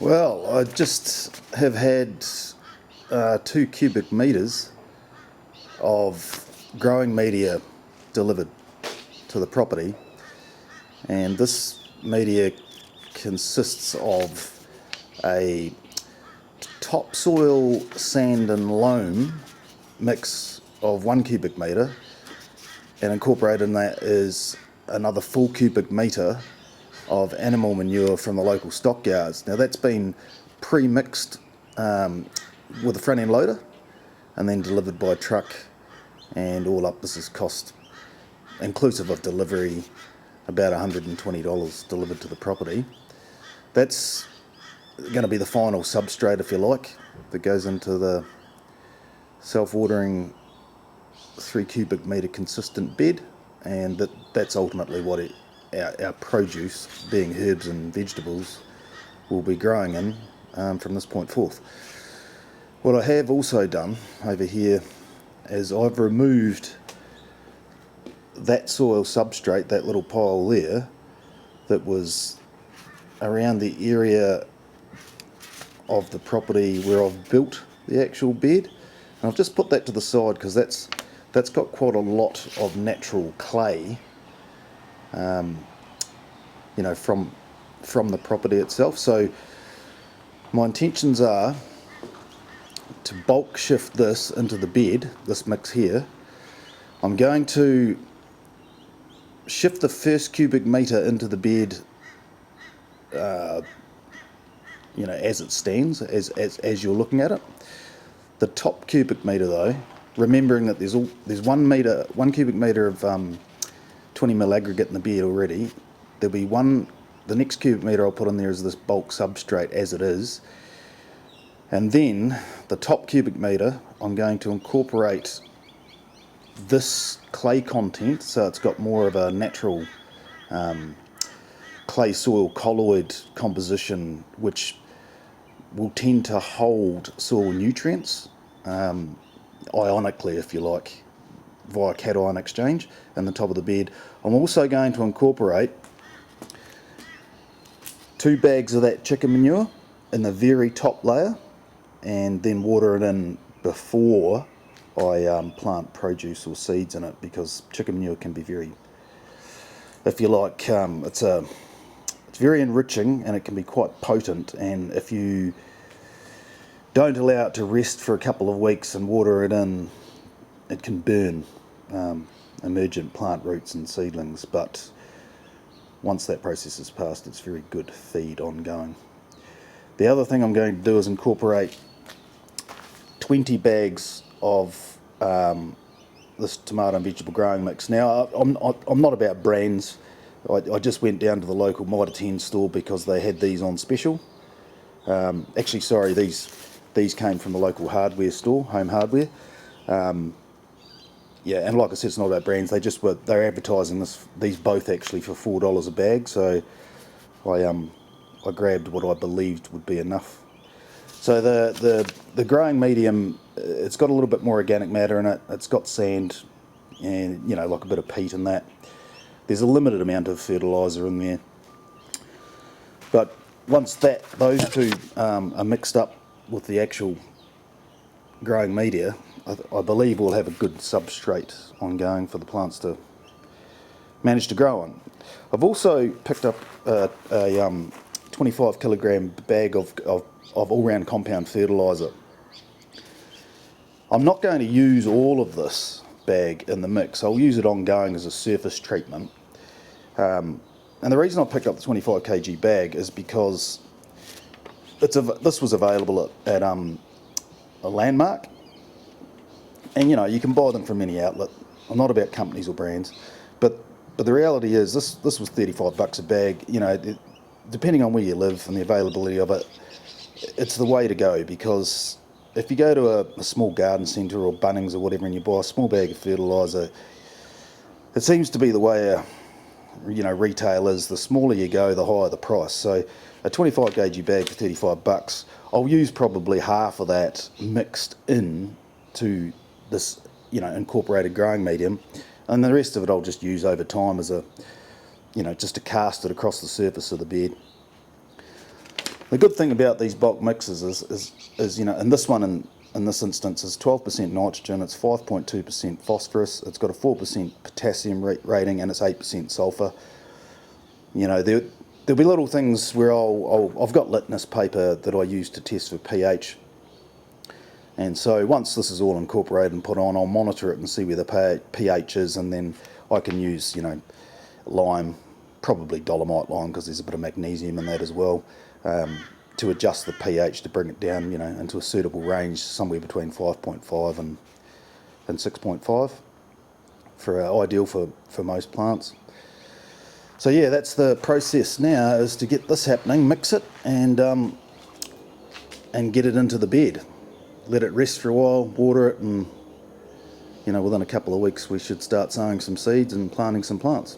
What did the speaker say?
Well, I just have had 2 cubic metres of growing media delivered to the property, and this media consists of a topsoil sand and loam mix of 1 cubic metre, and incorporated in that is another 4 cubic metre of animal manure from the local stockyards. Now that's been pre-mixed with a front end loader and then delivered by truck, and all up this has cost, inclusive of delivery, about $120 delivered to the property. That's going to be the final substrate, if you like, that goes into the self-watering 3 cubic metre consistent bed, and that's ultimately what our produce, being herbs and vegetables, will be growing in from this point forth. What I have also done over here is I've removed that soil substrate, that little pile there, that was around the area of the property where I've built the actual bed. And I've just put that to the side because that's got quite a lot of natural clay, from the property itself. So my intentions are to bulk shift this into the bed, this mix here. I'm going to shift the first cubic metre into the bed as it stands, as you're looking at it. The top cubic metre though, remembering that there's 1 cubic metre of 20 mil aggregate in the bed already, there'll be the next cubic metre I'll put in there is this bulk substrate as it is, and then the top cubic metre I'm going to incorporate this clay content, so it's got more of a natural clay soil colloid composition, which will tend to hold soil nutrients ionically, if you like, via cation exchange in the top of the bed. I'm also going to incorporate 2 bags of that chicken manure in the very top layer, and then water it in before I plant produce or seeds in it, because chicken manure can be very, if you like, it's very enriching and it can be quite potent, and if you don't allow it to rest for a couple of weeks and water it in, it can burn emergent plant roots and seedlings. But once that process is passed, it's very good feed ongoing. The other thing I'm going to do is incorporate 20 bags of this tomato and vegetable growing mix. Now, I'm not about brands. I just went down to the local Mitre 10 store because they had these on special. Actually, sorry, these came from the local hardware store, Home Hardware. Yeah, and like I said, it's not about brands. They're advertising these both actually for $4 a bag. So I grabbed what I believed would be enough. So the growing medium, it's got a little bit more organic matter in it. It's got sand and like a bit of peat in that. There's a limited amount of fertiliser in there. But once those two are mixed up with the actual growing media, I believe we'll have a good substrate ongoing for the plants to manage to grow on. I've also picked up a 25 kilogram bag of all-round compound fertiliser. I'm not going to use all of this bag in the mix. I'll use it ongoing as a surface treatment. And the reason I picked up the 25 kg bag is because this was available at a Landmark, and you can buy them from any outlet. I'm not about companies or brands, but the reality is this was $35 a bag. Depending on where you live and the availability of it, it's the way to go, because if you go to a small garden centre or Bunnings or whatever and you buy a small bag of fertiliser, it seems to be the way retail is. The smaller you go, the higher the price. So a 25 kg bag for $35, I'll use probably half of that mixed in to this incorporated growing medium, and the rest of it I'll just use over time as just to cast it across the surface of the bed. The good thing about these bulk mixes is you know, and this one in this instance is 12% nitrogen, it's 5.2% phosphorus, it's got a 4% potassium rating, and it's 8% sulfur. You know, there'll be little things where I've got litmus paper that I use to test for pH. And so once this is all incorporated and put on, I'll monitor it and see where the pH is, and then I can use, you know, lime, probably dolomite lime because there's a bit of magnesium in that as well, to adjust the pH to bring it down, you know, into a suitable range, somewhere between 5.5 and 6.5 for ideal for most plants. So yeah, that's the process now, is to get this happening, mix it, and get it into the bed. Let it rest for a while, water it, and you know, within a couple of weeks we should start sowing some seeds and planting some plants.